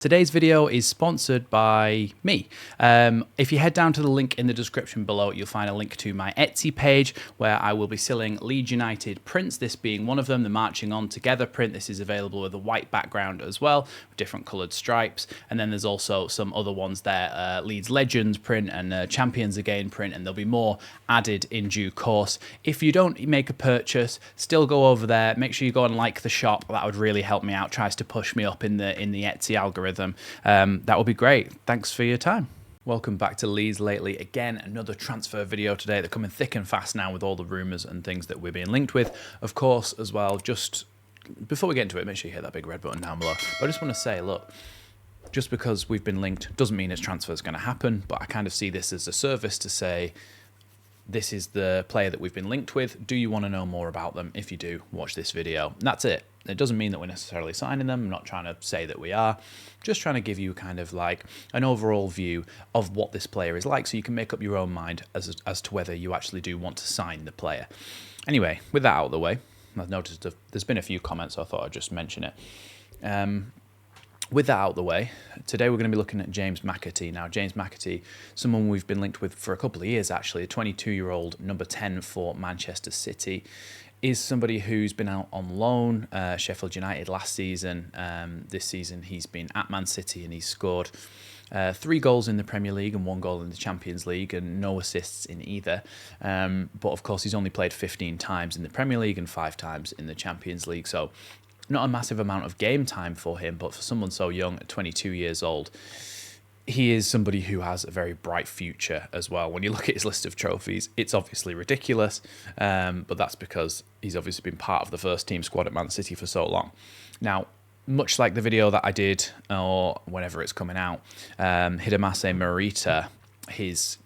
Today's video is sponsored by me. If you head down to the link in the description below, you'll find a link to my Etsy page where I will be selling Leeds United prints, this being one of them, the Marching On Together print. This is available with a white background as well, with different coloured stripes. And then there's also some other ones there, Leeds Legends print and Champions Again print, and there'll be more added in due course. If you don't make a purchase, still go over there. Make sure you go and like the shop. That would really help me out. Tries to push me up in the Etsy algorithm. That would be great. Thanks for your time. Welcome back to Leeds Lately. Again, another transfer video today. They're coming thick and fast now with all the rumours and things that we're being linked with. Of course, as well, just before we get into it, make sure you hit that big red button down below. But I just want to say, look, just because we've been linked doesn't mean his transfer is going to happen, but I kind of see this as a service to say, this is the player that we've been linked with. Do you want to know more about them? If you do, watch this video. And that's it. It doesn't mean that we're necessarily signing them. I'm not trying to say that we are. Just trying to give you kind of like an overall view of what this player is like so you can make up your own mind as to whether you actually do want to sign the player. Anyway, with that out of the way, I've noticed there's been a few comments, so I thought I'd just mention it. With that out of the way, today we're going to be looking at James McAtee. Now, James McAtee, someone we've been linked with for a couple of years, actually, a 22-year-old number 10 for Manchester City, is somebody who's been out on loan, Sheffield United last season. This season he's been at Man City and he's scored 3 goals in the Premier League and 1 goal in the Champions League and no assists in either. But of course he's only played 15 times in the Premier League and 5 times in the Champions League. So not a massive amount of game time for him, but for someone so young at 22 years old, he is somebody who has a very bright future as well. When you look at his list of trophies, it's obviously ridiculous, but that's because he's obviously been part of the first team squad at Man City for so long. Now, much like the video that I did, or whenever it's coming out, Hidemase Morita, his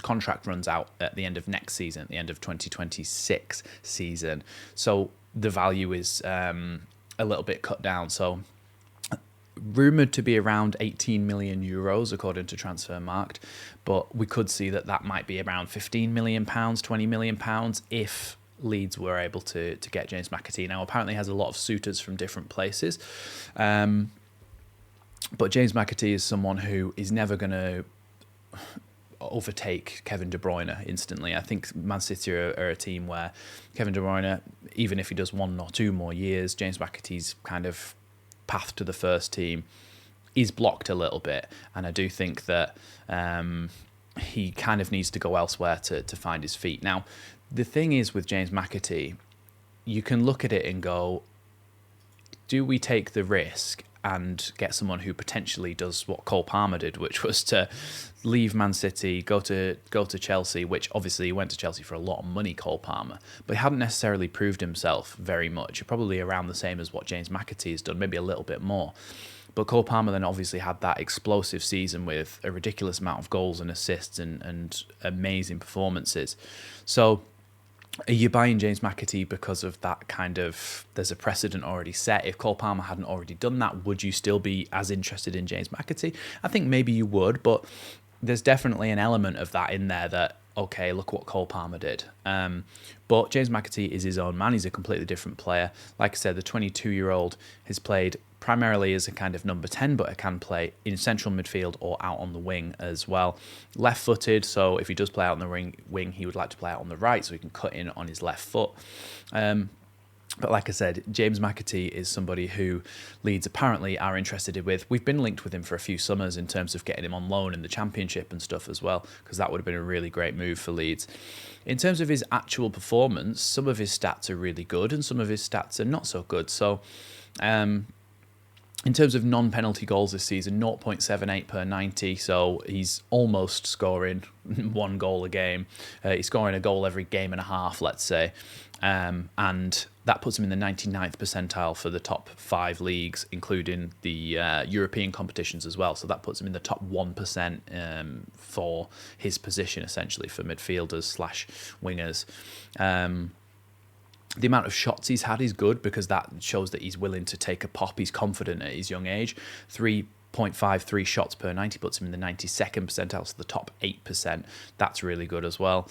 contract runs out at the end of next season, at the end of 2026 season. So the value is a little bit cut down. So rumoured to be around 18 million euros according to Transfermarkt, but we could see that might be around 15 million pounds, 20 million pounds if Leeds were able to get James McAtee. Now apparently has a lot of suitors from different places, but James McAtee is someone who is never going to overtake Kevin De Bruyne instantly. I think Man City are a team where Kevin De Bruyne, even if he does 1 or 2 more years, James McAtee's kind of path to the first team is blocked a little bit, and I do think that he kind of needs to go elsewhere to find his feet. Now, the thing is with James McAtee, you can look at it and go, do we take the risk and get someone who potentially does what Cole Palmer did, which was to leave Man City, go to Chelsea, which obviously he went to Chelsea for a lot of money, Cole Palmer, but he hadn't necessarily proved himself very much. Probably around the same as what James McAtee has done, maybe a little bit more. But Cole Palmer then obviously had that explosive season with a ridiculous amount of goals and assists and amazing performances. So are you buying James McAtee because of that kind of, there's a precedent already set? If Cole Palmer hadn't already done that, would you still be as interested in James McAtee? I think maybe you would, but there's definitely an element of that in there that, okay, look what Cole Palmer did. But James McAtee is his own man. He's a completely different player. Like I said, the 22-year-old has played primarily as a kind of number 10, but it can play in central midfield or out on the wing as well. Left-footed, so if he does play out on the wing, he would like to play out on the right so he can cut in on his left foot. But like I said, James McAtee is somebody who Leeds apparently are interested with. We've been linked with him for a few summers in terms of getting him on loan in the Championship and stuff as well, because that would have been a really great move for Leeds. In terms of his actual performance, some of his stats are really good and some of his stats are not so good. So in terms of non-penalty goals this season, 0.78 per 90, so he's almost scoring 1 goal a game. He's scoring a goal every game and a half, let's say. And that puts him in the 99th percentile for the top 5 leagues, including the European competitions as well. So that puts him in the top 1% for his position, essentially, for midfielders / wingers. The amount of shots he's had is good because that shows that he's willing to take a pop. He's confident at his young age. 3.53 shots per 90 puts him in the 92nd percentile, so the top 8%. That's really good as well.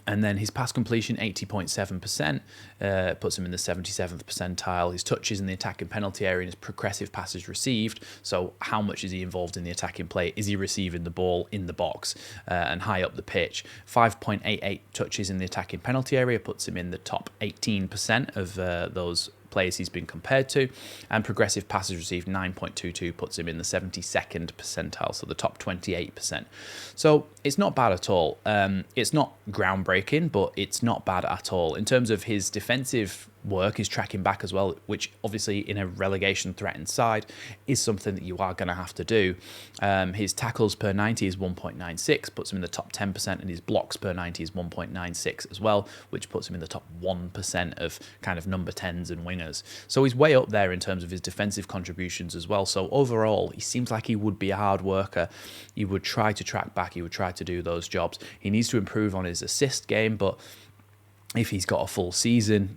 And then his pass completion, 80.7%, puts him in the 77th percentile. His touches in the attacking penalty area and his progressive passes received. So how much is he involved in the attacking play? Is he receiving the ball in the box and high up the pitch? 5.88 touches in the attacking penalty area puts him in the top 18% of those players he's been compared to, and progressive passes received 9.22 puts him in the 72nd percentile, so the top 28%. So it's not bad at all. It's not groundbreaking, but it's not bad at all. In terms of his defensive work, his tracking back as well, which obviously in a relegation threatened side is something that you are going to have to do. His tackles per 90 is 1.96, puts him in the top 10%, and his blocks per 90 is 1.96 as well, which puts him in the top 1% of kind of number 10s and wingers. So he's way up there in terms of his defensive contributions as well. So overall, he seems like he would be a hard worker. He would try to track back. He would try to do those jobs. He needs to improve on his assist game, but if he's got a full season,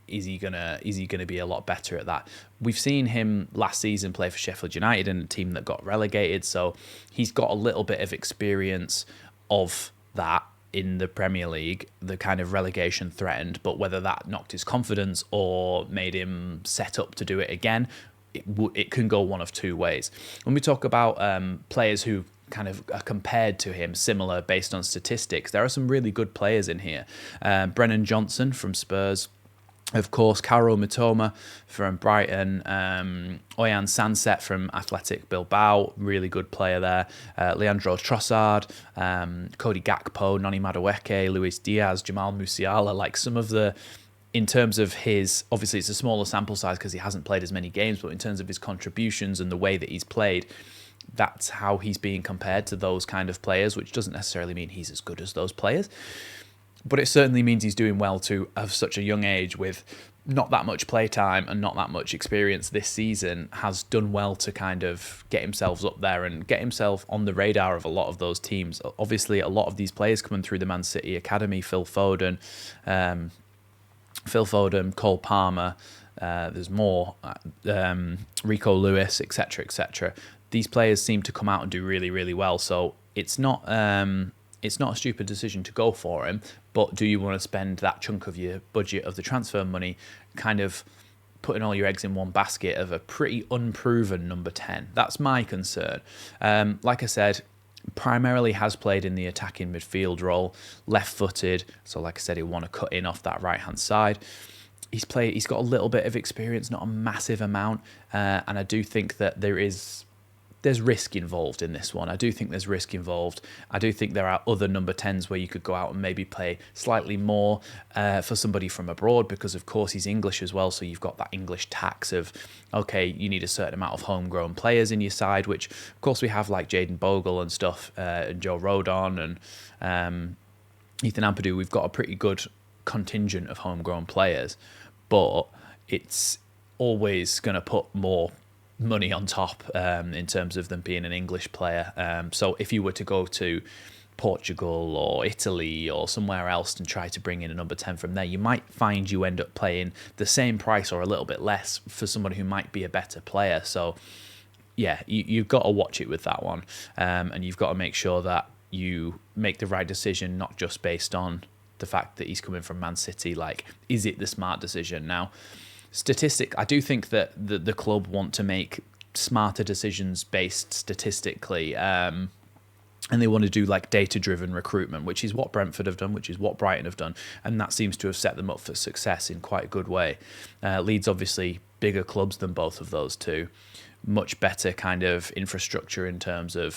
is he gonna be a lot better at that? We've seen him last season play for Sheffield United in a team that got relegated, so he's got a little bit of experience of that in the Premier League, the kind of relegation threatened. But whether that knocked his confidence or made him set up to do it again, it can go one of two ways. When we talk about players who kind of are compared to him, similar based on statistics, there are some really good players in here. Brennan Johnson from Spurs, of course, Karo Mitoma from Brighton, Oyan Sanset from Athletic Bilbao, really good player there. Leandro Trossard, Cody Gakpo, Noni Madueke, Luis Diaz, Jamal Musiala, like some of the, in terms of his, obviously it's a smaller sample size because he hasn't played as many games, but in terms of his contributions and the way that he's played, that's how he's being compared to those kind of players, which doesn't necessarily mean he's as good as those players. But it certainly means he's doing well to have such a young age with not that much playtime and not that much experience this season, has done well to kind of get himself up there and get himself on the radar of a lot of those teams. Obviously, a lot of these players coming through the Man City Academy, Phil Foden, Cole Palmer, there's more, Rico Lewis, etc., etc. These players seem to come out and do really, really well. So it's not a stupid decision to go for him, but do you want to spend that chunk of your budget of the transfer money kind of putting all your eggs in one basket of a pretty unproven number 10? That's my concern. Like I said, primarily has played in the attacking midfield role, left-footed. So like I said, he'll want to cut in off that right-hand side. He's got a little bit of experience, not a massive amount. And I do think that there's risk involved in this one. I do think there's risk involved. I do think there are other number 10s where you could go out and maybe play slightly more for somebody from abroad, because of course he's English as well. So you've got that English tax of, okay, you need a certain amount of homegrown players in your side, which of course we have like Jayden Bogle and stuff, and Joe Rodon and Ethan Ampadu. We've got a pretty good contingent of homegrown players, but it's always going to put more money on top in terms of them being an English player. So if you were to go to Portugal or Italy or somewhere else and try to bring in a number 10 from there, you might find you end up paying the same price or a little bit less for somebody who might be a better player. So yeah, you've got to watch it with that one, and you've got to make sure that you make the right decision, not just based on the fact that he's coming from Man City. Like, is it the smart decision? Now, I do think that the club want to make smarter decisions based statistically, and they want to do like data-driven recruitment, which is what Brentford have done, which is what Brighton have done, and that seems to have set them up for success in quite a good way. Leeds, obviously, bigger clubs than both of those two. Much better kind of infrastructure in terms of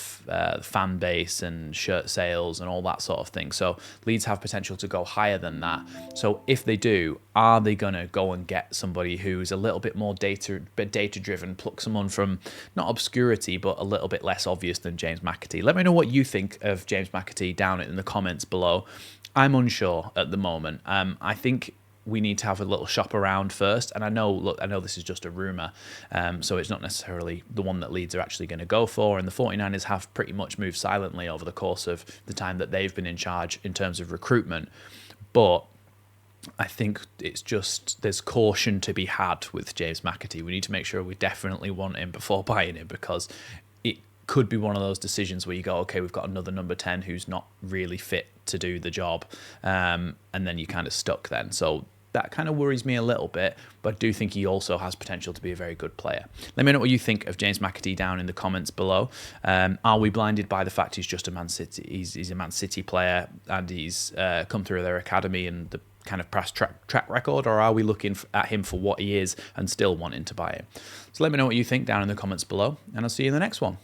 fan base and shirt sales and all that sort of thing. So Leeds have potential to go higher than that. So if they do, are they going to go and get somebody who's a little bit more data-driven, pluck someone from not obscurity, but a little bit less obvious than James McAtee? Let me know what you think of James McAtee down in the comments below. I'm unsure at the moment. I think we need to have a little shop around first. And I know this is just a rumour, so it's not necessarily the one that Leeds are actually going to go for. And the 49ers have pretty much moved silently over the course of the time that they've been in charge in terms of recruitment. But I think it's just, there's caution to be had with James McAtee. We need to make sure we definitely want him before buying him, because could be one of those decisions where you go, okay, we've got another number 10 who's not really fit to do the job, and then you're kind of stuck then. So that kind of worries me a little bit, but I do think he also has potential to be a very good player. Let me know what you think of James McAtee down in the comments below. Are we blinded by the fact he's just a Man City? He's a Man City player, and he's come through their academy and the kind of past track record, or are we looking at him for what he is and still wanting to buy him? So let me know what you think down in the comments below, and I'll see you in the next one.